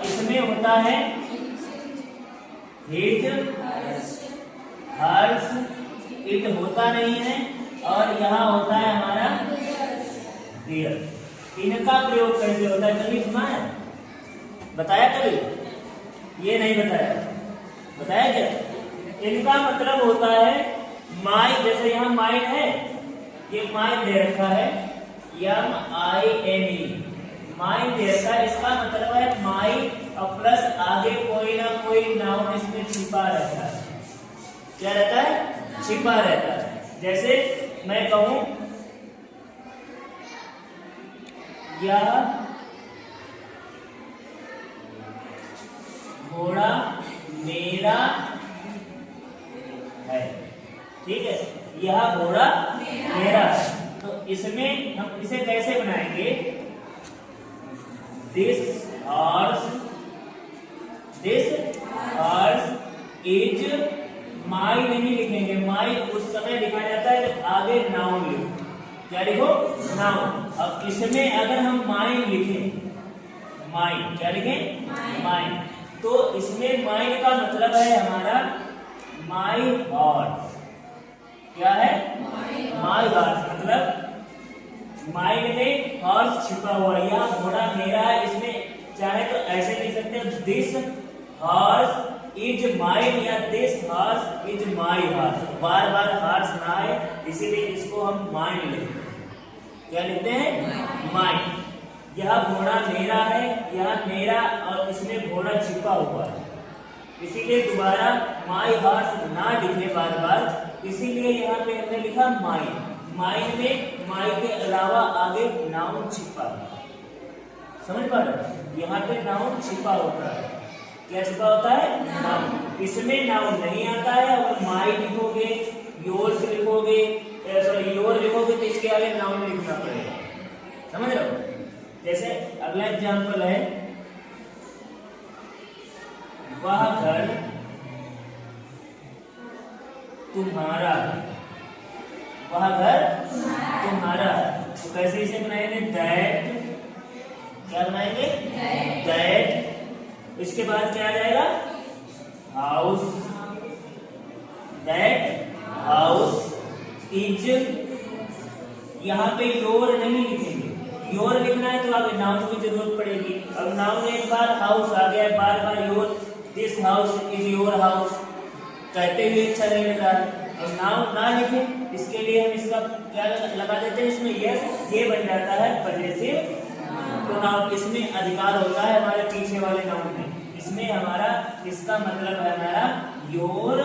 इसमें होता है हिट, हर्ष, इट होता नहीं है, और यहाँ होता है हमारा डियर। इनका प्रयोग कैसे होता है कभी सुना है? बताया कभी? ये नहीं बताया, बताया क्या? इनका मतलब होता है माई, जैसे यहाँ माइन है, ये माइन दे रखा है MINE, माइन दे रखा है। इसका मतलब है माई और प्लस आगे कोई ना कोई नाउन इसमें छिपा रहता है। क्या रहता है? छिपा रहता है। जैसे मैं कहूं यह घोड़ा मेरा है, ठीक है, यह घोड़ा मेरा है। तो इसमें हम इसे कैसे बनाएंगे? दिस हॉर्स इज माई नहीं लिखेंगे, माई उस समय लिखा जाता है जब आगे नाउन लिखो। क्या लिखो? नाउन। अब इसमें अगर हम माइन लिखें, माइन, क्या लिखें? माइन, तो इसमें माइन का मतलब है हमारा माई हॉर्स। क्या है? माई हॉर्स, मतलब माइन में हॉर्स छिपा हुआ, या घोड़ा मेरा है। इसमें चाहे तो ऐसे लिख सकते हैं, दिस हॉर्स इज माइन, या this horse is my horse. Bar bar horse ना आए, इसीलिए इसको हम माइन लिखते हैं। क्या लिखते हैं? माइन। यह घोड़ा मेरा है, यह मेरा, और इसमें घोड़ा छिपा हुआ है, इसीलिए दोबारा माई हॉर्स ना लिखे बार बार, इसीलिए यहाँ पे हमने लिखा माइन। माइन में माई के अलावा आगे नाउन छिपा है। समझ पा रहे? यहाँ पे नाउन छिपा होता है। क्या छिपा होता है? नाउन। इसमें नाउन नहीं आता है। और माई लिखोगे, योर्स लिखोगे, सॉरी योर लिखोगे, तो इसके आगे नाउन लिखना पड़ेगा। समझ रहे हो? जैसे अगला एग्जाम्पल है, वह घर तुम्हारा है, वह घर तुम्हारा है। तो कैसे इसे बनाएंगे? दैट, क्या बनाएंगे? दैट। इसके बाद क्या आ जाएगा? हाउस, दैट हाउस इज, यहाँ पे योर नहीं लिखेंगे, योर लिखना है तो आगे नाउन की जरूरत पड़ेगी। अब नाउन एक बार हाउस आ गया, बार बार your, this house is your house, कहते हुए अच्छा नहीं लग रहा है। अब नाउन ना लिखे, इसके लिए हम इसका क्या लगा देते हैं इसमें? यस, ये बन जाता है पजेसिव प्रोनाउन। इसमें अधिकार होता है हमारे पीछे वाले नाउन में। इसमें हमारा, इसका मतलब है हमारा योर,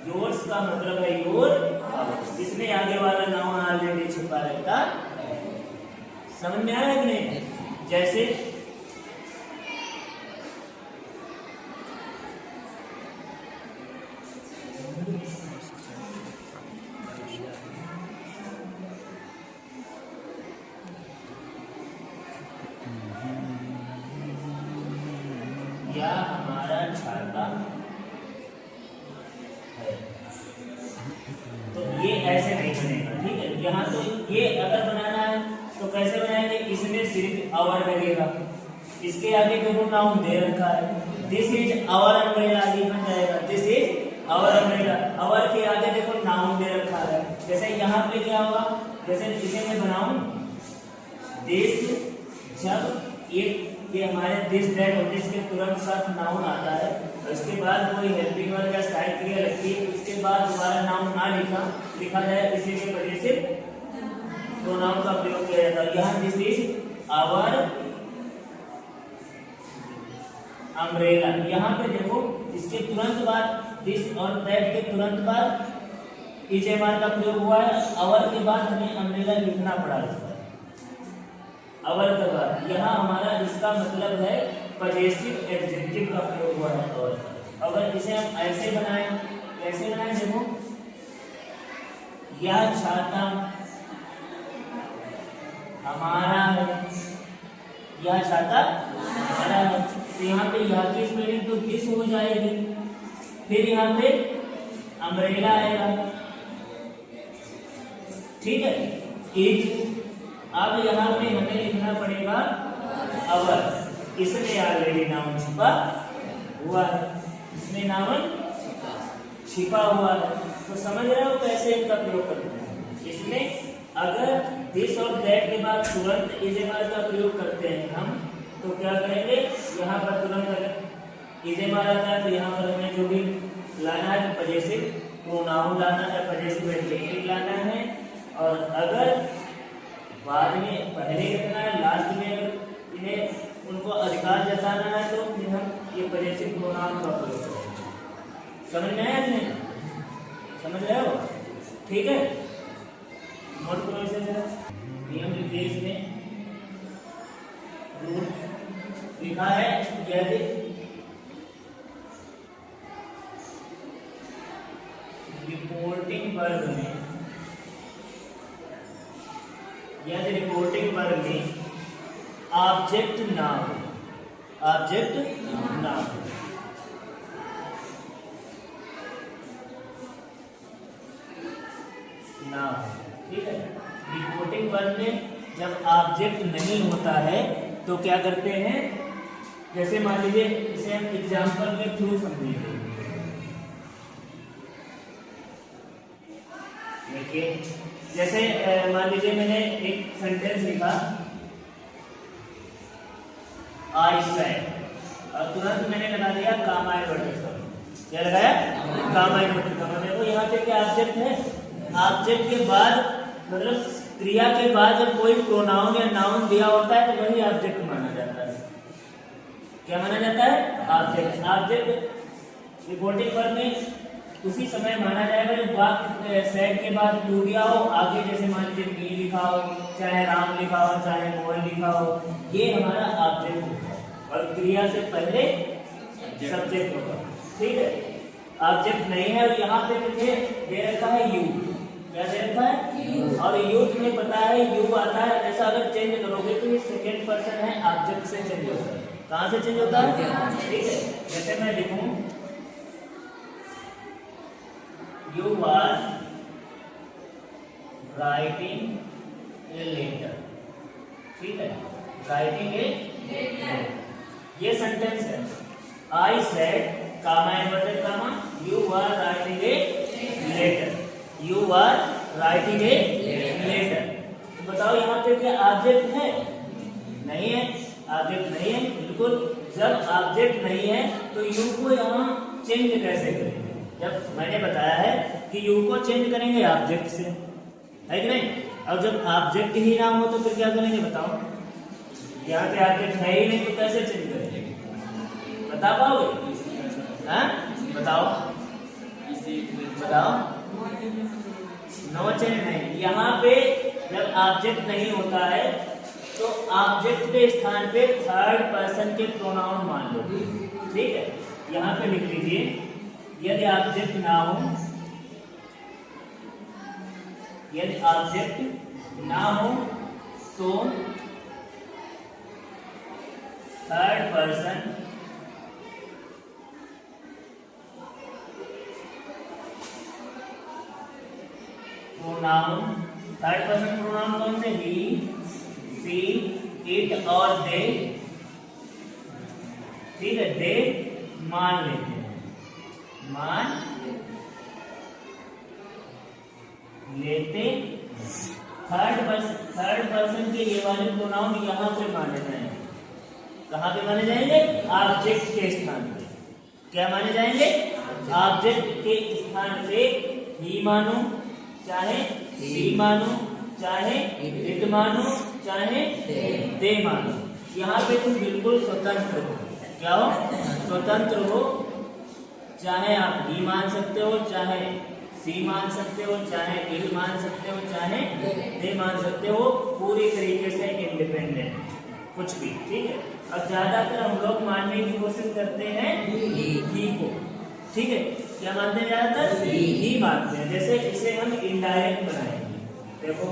योर्स का मतलब है योर, इसमें आगे वाला नाउन ऑलरेडी छिपा रहता। समझ में आया कि नहीं? जैसे या हमारा छाता है, तो ये ऐसे नहीं बनेगा, ठीक है। यहाँ तो ये अगर बनाना है तो कैसे बनाएंगे? इसमें सिर्फ आवर लगेगा, इसके आगे देखो नाउन दे रखा है, दिस इज आवर अम्ब्रेला, आगे बन जाएगा this is our umbrella. Our के आगे देखो नाउन दे रखा है। जैसे यहाँ पे क्या होगा? जैसे इसे मैं बनाऊं दिस, जब ये हमारे दिस दैट होते, इसके तुरंत साथ नाउन आता है, और इसके बाद कोई हेल्पिंग वर्ब या सहायक क्रिया लगती है, उसके बाद दोबारा नाउन ना लिखा जाए, इसी के वजह से प्रोनाउन का प्रयोग किया जाता है। यहाँ दिस इज आवर अम्ब्रेला, यहाँ पे देखो इसके तुरंत बाद दिस और दैट के तुरंत बाद इजेमार का प्रयोग हुआ है। आवर के बाद हमें अम्ब्रेला लिखना पड़ा इसका, अवर के बाद। यहाँ हमारा इसका मतलब है पजेसिव एडजेक्टिव का प्रयोग हुआ है। और अगर इसे हम ऐसे बनाएं, कैसे बनाएं? देखो, यह छाता हमारा है, यह छाता हमारा है, तो यहाँ पे यह की स्पेलिंग तो दिस हो जाएगी, फिर यहाँ पे अम्ब्रेला आएगा, ठीक है, इज। अब यहाँ पे हमें लिखना अवर, इसमें ऑलरेडी नाउन छिपा हुआ है, इसमें नाउन छिपा हुआ है। तो समझ रहे हो कैसे इनका प्रयोग करते हैं। इसमें अगर दिस और दैट के बाद तुरंत इज एम आर का प्रयोग करते हैं हम, तो क्या करेंगे, यहाँ पर तुरंत अगर इज एम आर आता है तो यहाँ पर हमें जो भी लाना है तो पजेसिव प्रोनाउन लाना है, पजेसिव एडजेक्टिव लाना है। और अगर बाद में पहले रखना है, लास्ट में अगर इन्हें उनको अधिकार जताना है तो फिर हम ये पजेसिव प्रोनाउन का प्रयोग करेंगे। समझ में आया नहीं? समझ रहे हो? ठीक है, नोट करो इसे जरा। नियम लिखिए, इसमें रूल लिखा है यदि रिपोर्टिंग वर्ग में, यदि रिपोर्टिंग वर्ग में ऑब्जेक्ट ना हो, ऑब्जेक्ट ना हो, ना हो, ठीक है। रिपोर्टिंग वर्ग में जब ऑब्जेक्ट नहीं होता है तो क्या करते हैं, जैसे मान लीजिए इसे हम एग्जाम्पल के थ्रू समझेंगे। देखिए, जैसे मान लीजिए मैंने एक सेंटेंस लिखा आई सेड, और तुरंत मैंने लगा दिया काम आई वर्ड। क्या लगाया? काम आई वर्ड। देखो यहाँ पे क्या ऑब्जेक्ट है, ऑब्जेक्ट के बाद मतलब क्रिया के बाद जब कोई प्रोनाउन या नाउन दिया होता है तो वही ऑब्जेक्ट माना जाता है। क्या माना जाता है? ऑब्जेक्ट। ऑब्जेक्ट रिपोर्टिंग वर्ग में उसी समय माना जाएगा जब वाक्य सेड के बाद टू दिया हो, आगे जैसे मान लीजिए मी लिखा हो, चाहे राम लिखा हो, चाहे मोहन लिखा हो, ये हमारा ऑब्जेक्ट होगा और क्रिया से पहले सब्जेक्ट होगा। ठीक है, ऑब्जेक्ट नहीं है और यहाँ पे मुझे दे रखा है यू। क्या दे रखा है? यू। और यू तुम्हें पता है यू आता है, ऐसा अगर चेंज करोगे तो ये सेकेंड पर्सन है, ऑब्जेक्ट से चेंज होता है। कहाँ से चेंज होता है? ठीक है, जैसे मैं लिखूं You are writing a letter, ठीक है, writing a letter, ये सेंटेंस है। I said, comma inverted comma, you are writing a letter, you are writing a letter। तो बताओ यहाँ पे क्या ऑब्जेक्ट है? नहीं है, ऑब्जेक्ट नहीं है, बिल्कुल। जब ऑब्जेक्ट नहीं है तो यू को यहाँ चेंज कैसे करेंगे? जब मैंने बताया है कि यू को चेंज करेंगे ऑब्जेक्ट से, है कि नहीं? अब जब ऑब्जेक्ट ही ना हो तो फिर क्या करेंगे बताओ? यहाँ पे ऑब्जेक्ट है ही नहीं तो कैसे चेंज करेंगे? बता पाओगे? हाँ बताओ, बताओ। नो चेंज नहीं। यहाँ पे जब ऑब्जेक्ट नहीं होता है तो ऑब्जेक्ट के स्थान पे थर्ड पर्सन के प्रोनाउन मान लो। ठीक है, यहाँ पे लिख लीजिए यदि ऑब्जेक्ट ना हो, यदि ऑब्जेक्ट ना हो तो third person pronoun, third person pronoun कौन से? ही, सी, इट और दे। ठीक है, दे मान लेते हैं, मान लेते। थर्ड पर्सन के ये वाले प्रोनाउन यहाँ पे माने जाएंगे। कहाँ पे माने जाएंगे? ऑब्जेक्ट के स्थान पे। क्या माने जाएंगे? ऑब्जेक्ट के स्थान पे ही मानो, चाहे सी मानो, चाहे इट मानो, चाहे दे मानो। यहाँ पे तुम बिल्कुल स्वतंत्र हो। क्या हो? स्वतंत्र हो। चाहे आप ही मान सकते हो, चाहे सी मान सकते हो, चाहे इट मान सकते हो, चाहे दे मान सकते हो, पूरी तरीके से इंडिपेंडेंट कुछ भी। ठीक है, अब ज्यादातर हम लोग मानने की कोशिश करते हैं ही को। ठीक है, क्या मानते हैं? ज्यादातर ही मानते हैं। जैसे इसे हम इनडायरेक्ट बनाएंगे। देखो,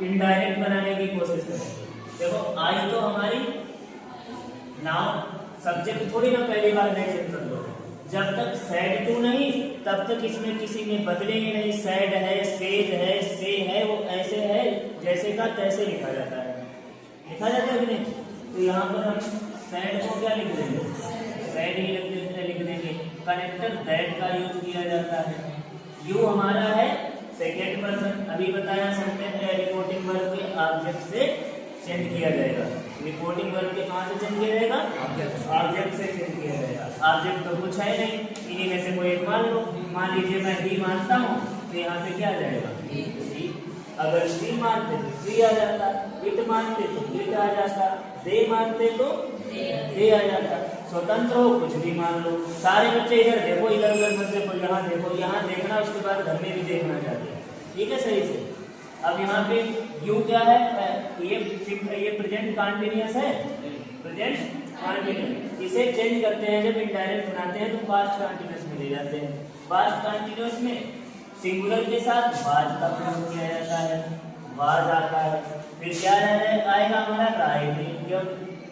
इनडायरेक्ट बनाने की कोशिश करेंगे। देखो, आई तो हमारी नाउन सब्जेक्ट थोड़ी ना पहली बार मेंशन कर लो। जब तक सैड टू नहीं तब तक इसमें किसी ने बदलेंगे नहीं। सैड है, सेज है, से है, वो ऐसे है जैसे का तैसे लिखा जाता है। लिखा जाता है कि नहीं? तो यहाँ पर हम सैड को क्या लिख देंगे? सैड ही लिख देंगे। कनेक्टर दैट का यूज किया जाता है। यू हमारा है सेकेंड पर्सन, अभी बताया सेंटेंस रिपोर्टिंग वर्ब के ऑब्जेक्ट से चेंज किया जाएगा। रिपोर्टिंग वर्ब के कहाँ से चेंज किया जाएगा? ऑब्जेक्ट से चेंज किया जाएगा। ऑब्जेक्ट तो कुछ है नहीं, इन्हीं में से कोई एक मान लो। मान लीजिए मैं ही मानता हूँ, तो यहाँ पे क्या आ जाएगा? ही। अगर सी मानते तो सी आ जाता, इट मानते तो इट आ जाता, दे मानते तो दे आ जाता। स्वतंत्र हो कुछ भी मान लो। सारे बच्चे इधर देखो, इधर उधर मत देखो, यहाँ देखो, यहाँ देखना, उसके बाद घर में भी देखना चाहिए। ठीक है, सही से। अब यहाँ पे यू क्या है? ये प्रेजेंट कंटीन्यूअस है, प्रेजेंट कंटीन्यूअस। इसे चेंज करते हैं जब इनडायरेक्ट बनाते हैं तो पास्ट कंटीन्यूअस में ले जाते हैं। पास्ट कंटीन्यूअस में सिंगुलर के साथ वाज का प्रयोग किया जाता है, वाज आता है। फिर क्या आएगा हमारा? राइटिंग। जो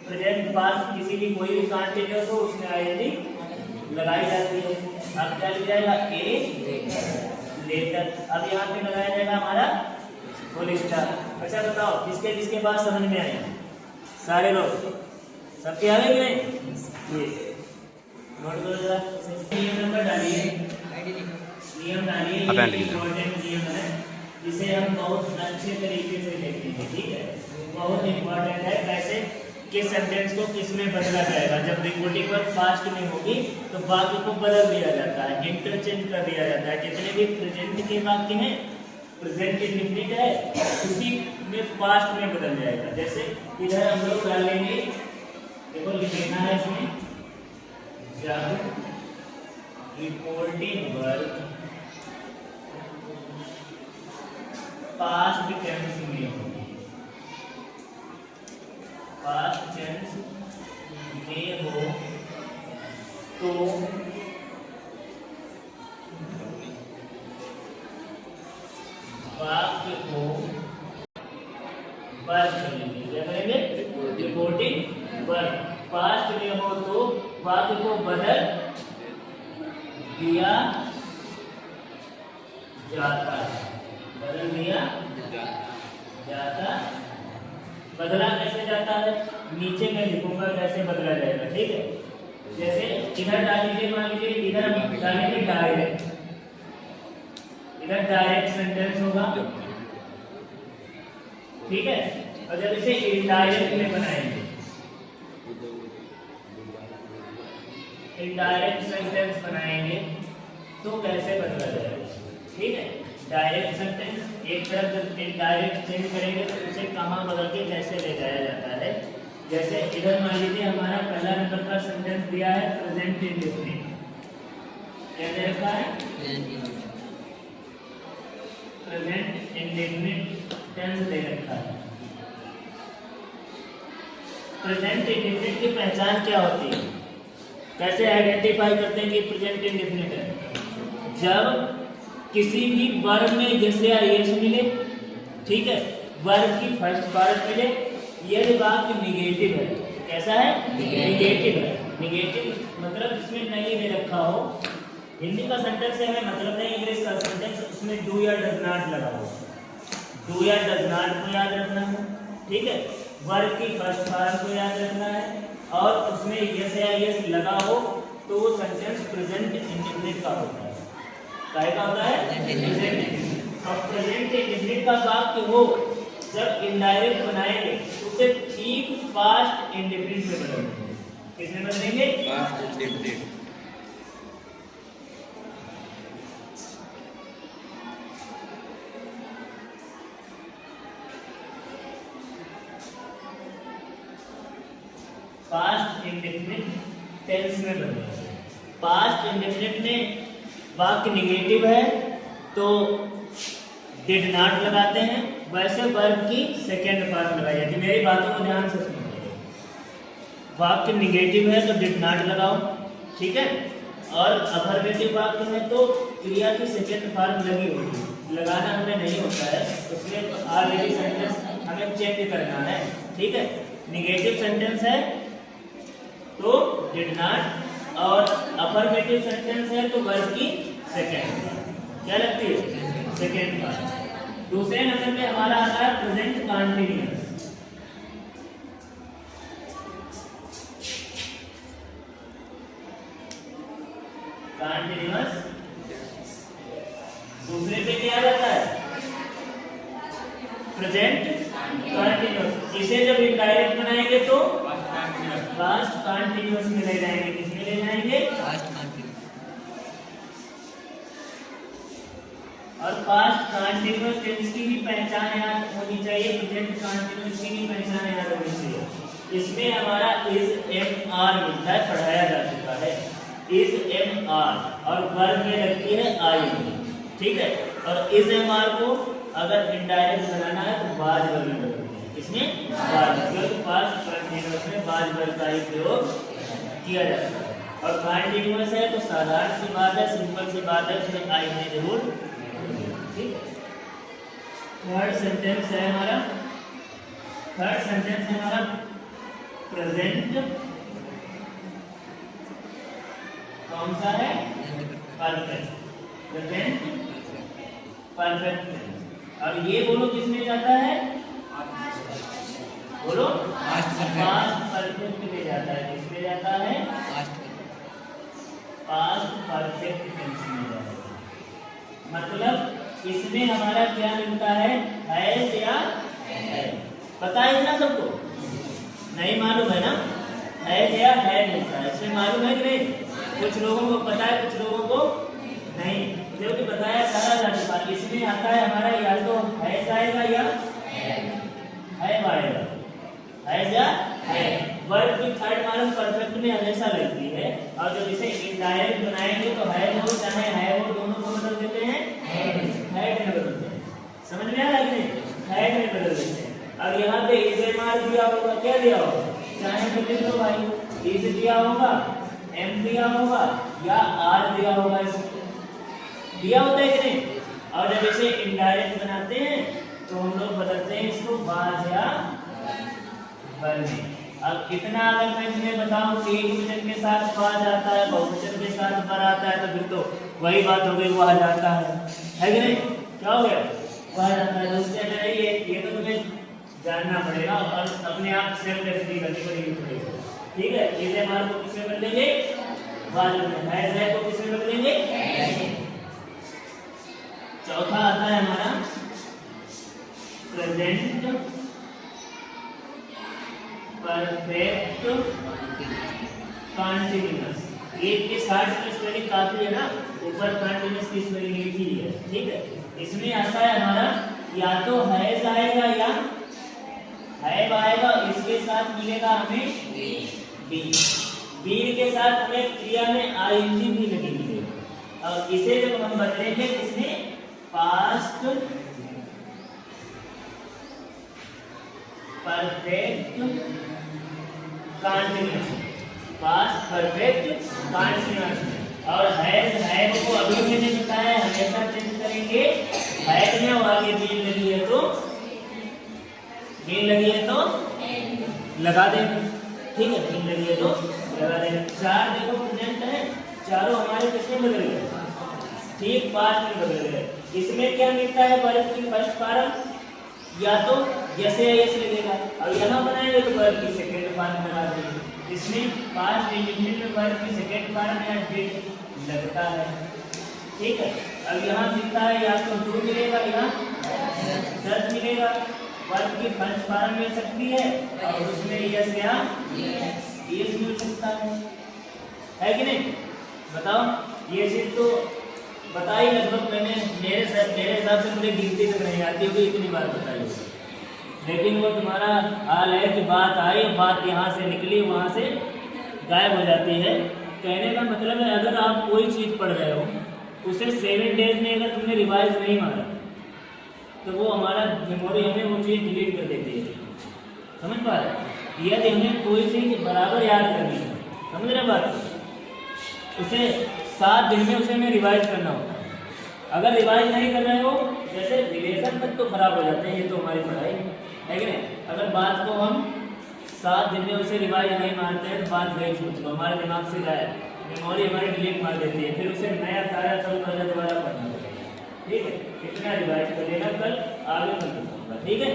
प्रेजेंट पास्ट किसी भी कोई भी कंटीन्यूअस हो उसमें आईएनजी लगाई जाती है। अब क्या लिख जाएगा? A letter. अब यहाँ पे लगाया जाएगा हमारा फुल स्टॉप। अच्छा बताओ किसके किसके पास समझ में आए? सारे लोग सबके आ गए कि नहीं? ये नोट करो जरा। नियम नंबर डालिए, नियम डालिए। इम्पोर्टेंट नियम है जिसे हम बहुत अच्छे तरीके से देखेंगे। ठीक है, बहुत इम्पोर्टेंट है। कैसे किस सेंटेंस को किस में बदला जाएगा। जब रिपोर्टिंग वर्ब पास्ट में होगी तो वाक्य को बदल दिया जाता है, इंटरचेंज कर दिया जाता है। जितने भी प्रेजेंट के वाक्य हैं, प्रेजेंट इंडेफिनिट है, उसी में पास्ट में बदल जाएगा। जैसे इधर हम लोग डालेंगे, देखो लिखना है इसमें, जब रिपोर्टिंग वर्ब पास्ट टेंस में हो, पास्ट टेंस में हो तो वाक्य को वर्ब करेंगे। क्या करेंगे? Reporting verb. पास्ट में हो तो वाक्य को बदल दिया जाता है, बदल दिया जाता। बदला कैसे जाता है? नीचे मैं लिखूंगा कैसे बदला जाएगा। ठीक है, जैसे इधर डाल लीजिए, मान लीजिए इधर हम डालेंगे डायरेक्ट, इधर डायरेक्ट सेंटेंस होगा। ठीक है, और जब इसे इनडायरेक्ट में बनाएंगे, इनडायरेक्ट सेंटेंस बनाएंगे तो कैसे बदला जाएगा? ठीक है, डायरेक्ट सेंटेंस एक तरफ जब इनडायरेक्ट चेंज करेंगे तो उसे कहाँ बदल के कैसे ले जाया जाता है। जैसे इधर मान लीजिए हमारा पहला नंबर का सेंटेंस दिया है प्रेजेंट इंडेफिनिट। क्या दे रखा है? प्रेजेंट इंडेफिनिट टेंस दे रखा है। प्रेजेंट इंडेफिनिट की पहचान क्या होती है? कैसे आइडेंटिफाई करते हैं कि प्रेजेंट इंडेफिनिट है? जब किसी भी वर्ब में जैसे आईएस मिले, ठीक है, वर्ब की फर्स्ट पार्ट मिले, यदि वाक्य निगेटिव है। कैसा है? निगेटिव है। निगेटिव मतलब इसमें नहीं दे रखा हो। हिंदी का सेंटेंस है, हमें मतलब नहीं, इंग्लिश का सेंटेंस उसमें डू या डज नॉट लगा हो, डू या डज नॉट को याद रखना है। ठीक है, वर्ब की फर्स्ट पार्ट को याद रखना है और उसमें यस या यस लगा हो तो वो सेंटेंस प्रेजेंट इंडेफिनिट का होता है। क्या का होता है? प्रेजेंट। और प्रेजेंट इंडेफिनिट का वाक्य हो जब इनडायरेक्ट बनाएंगे उसे ठीक पास्ट इंडेफिनिट में बदलेंगे। किसमें बदलेंगे? Past indefinite. Past indefinite tense में बदलेंगे। पास्ट इंडेफिनिट में वाक्य निगेटिव है तो डिड नॉट लगाते हैं, वैसे वर्ब की सेकेंड पार्ट लगाई जाती है। मेरी बातों को ध्यान से सुनिए। वाक्य निगेटिव है तो डिड नॉट लगाओ, ठीक है, और अफर्मेटिव वाक्य में तो क्रिया की सेकेंड पार्ट लगी होगी, लगाना हमें नहीं होता है, उसमें ऑलरेडी सेंटेंस हमें चेंज करना है। ठीक है, निगेटिव सेंटेंस है तो डिड नॉट, और अफर्मेटिव सेंटेंस है तो वर्ब की सेकेंड क्या लगती है? Second part. दूसरे नंबर पे हमारा आता है प्रेजेंट कंटीन्यूअस। कंटीन्यूअस। दूसरे पे क्या आ जाता है? Present continuous. इसे जब इनडायरेक्ट बनाएंगे तो पास्ट कंटीन्यूअस में ले जाएंगे। किसमें ले जाएंगे? Past continuous. और पास्ट कंटीन्यूअस टेंस की भी पहचान याद होनी चाहिए, प्रेजेंट कंटीन्यूअस की भी पहचान याद होनी चाहिए। इसमें हमारा इज एम आर मिलता है, पढ़ाया जा चुका है। इज एम आर और वर्ब में लगती है आई, ठीक है। और इज एम आर को अगर इनडायरेक्ट बनाना है तो बाज वर्ब में बदलते हैं। इसमें बाज, क्योंकि पास्ट कंटीन्यूअस में बाज वर्ब का ही प्रयोग किया जाता है। और कंटीन्यूअस है तो साधारण सी बात है, सिंपल सी बात है, उसमें आई में जरूर। ठीक है। थर्ड सेंटेंस है हमारा, थर्ड सेंटेंस है हमारा प्रेजेंट। कौन सा है? परफेक्ट। Present perfect. और ये बोलो किसमें जाता है? बोलो पास्ट परफेक्ट में जाता है। किसमें जाता है? पास्ट परफेक्ट टेंस में जाता है। मतलब इसमें हमारा क्या मिलता है? हैज या है। पता है ना सबको? नहीं मालूम है ना? हैज या है मिलता है। इसमें मालूम है कि नहीं? कुछ लोगों को पता है, कुछ लोगों को नहीं। जो कि बताया सारा जा चुका। इसमें आता है हमारा या तो हैज आएगा या है आएगा। हैज या है। वर्ब की थर्ड मालूम परफेक्ट में हमेशा लगती है। और जब इसे इनडायरेक्ट बनाएंगे तो है हो चाहे है वो, दोनों को बदल देते हैं हैड में बदलते हैं। समझ में आ रहा है कि नहीं? हैड में बदल देते हैं। अब यहाँ पे इज एम आर दिया होगा, क्या दिया होगा? चाहे तो लिख लो भाई, इज दिया होगा, एम दिया होगा या आर दिया होगा। इसको दिया होता है कि नहीं? और जब इसे इनडायरेक्ट बनाते हैं तो हम लोग बदलते हैं इसको बाज या बल में। अब इतना अगर मैं तुम्हें बताऊं कि एक वचन के साथ बाज आता है, बहुवचन के साथ बर आता है, तो फिर तो वही बात हो गई, वह जाता है कि नहीं? क्या हो गया? वह जाता है। उससे अगर ये तो तुम्हें जानना पड़ेगा और अपने आप सेल्फ रेफरेंस करनी पड़ेगी। ठीक है। इसे हमारे को किसमें बदलेंगे? बाज में। है को किसमें बदलेंगे? चौथा आता है हमारा प्रेजेंट परफेक्ट कंटीन्यूअस। एक के साथ की स्पेलिंग काफी है ना, ऊपर कंटीन्यूअस की स्पेलिंग लिखी है। ठीक है। इसमें आता है हमारा या तो हैज आएगा या हैव आएगा। इसके साथ मिलेगा हमें बी। बी के साथ हमें क्रिया में आईएनजी भी लगी मिलेगी। और इसे जब हम बदलेंगे किसमें? Past perfect continuous. Past perfect continuous. और हैव को अभी मैंने बताया हमेशा चेंज करेंगे। हैव में और आगे बीन लगी है तो लगा देंगे। ठीक है। बीन लगी है तो लगा देंगे। चार देखो प्रेजेंट है, चारों हमारे किसमें बदल गए? ठीक, पास्ट में बदल गए। इसमें क्या मिलता है? वर्ब की फर्स्ट फॉर्म या तो यस या यस लगेगा, और यहाँ बनाएंगे तो वर्ब की सेकंड फॉर्म लगा देंगे। इसमें पास्ट इंडिफिनिट में वर्ब की सेकंड फॉर्म या डिड लगता है। ठीक है। अब यहाँ मिलता है या तो डू मिलेगा या डज मिलेगा। वर्ब की फर्स्ट फॉर्म मिल सकती है और उसमें यस या यस मिल सकता है कि नहीं? बताओ। ये चीज तो बताई लगभग मैंने, मेरे हिसाब से मुझे गिनती तक नहीं आती होगी, इतनी बार बताई। लेकिन वो तुम्हारा हाल है कि बात आई, बात यहाँ से निकली वहाँ से गायब हो जाती है। कहने का मतलब है अगर आप कोई चीज़ पढ़ रहे हो उसे 7 डेज में अगर तुमने रिवाइज नहीं मारा तो वो हमारा मेमोरी हमें वो चीज़ डिलीट कर देती है। समझ पा रहे? यदि हमें कोई चीज़ बराबर याद करनी है, समझ रहे बात, उसे 7 दिन में उसे हमें रिवाइज करना होता है। अगर रिवाइज नहीं कर रहे हो, जैसे रिलेशन तक तो खराब हो जाते हैं, ये तो हमारी पढ़ाई है कि नहीं? अगर बात को हम 7 दिन में उसे रिवाइज नहीं मारते हैं तो बात गई छूट लो, हमारे दिमाग से गायब, मेमोरी हमारी डिलीट मार देती है। फिर उसे नया ताजा सब दोबारा पढ़ना पड़ेगा। ठीक है। कितना रिवाइज करेगा कल आगे कल। ठीक है।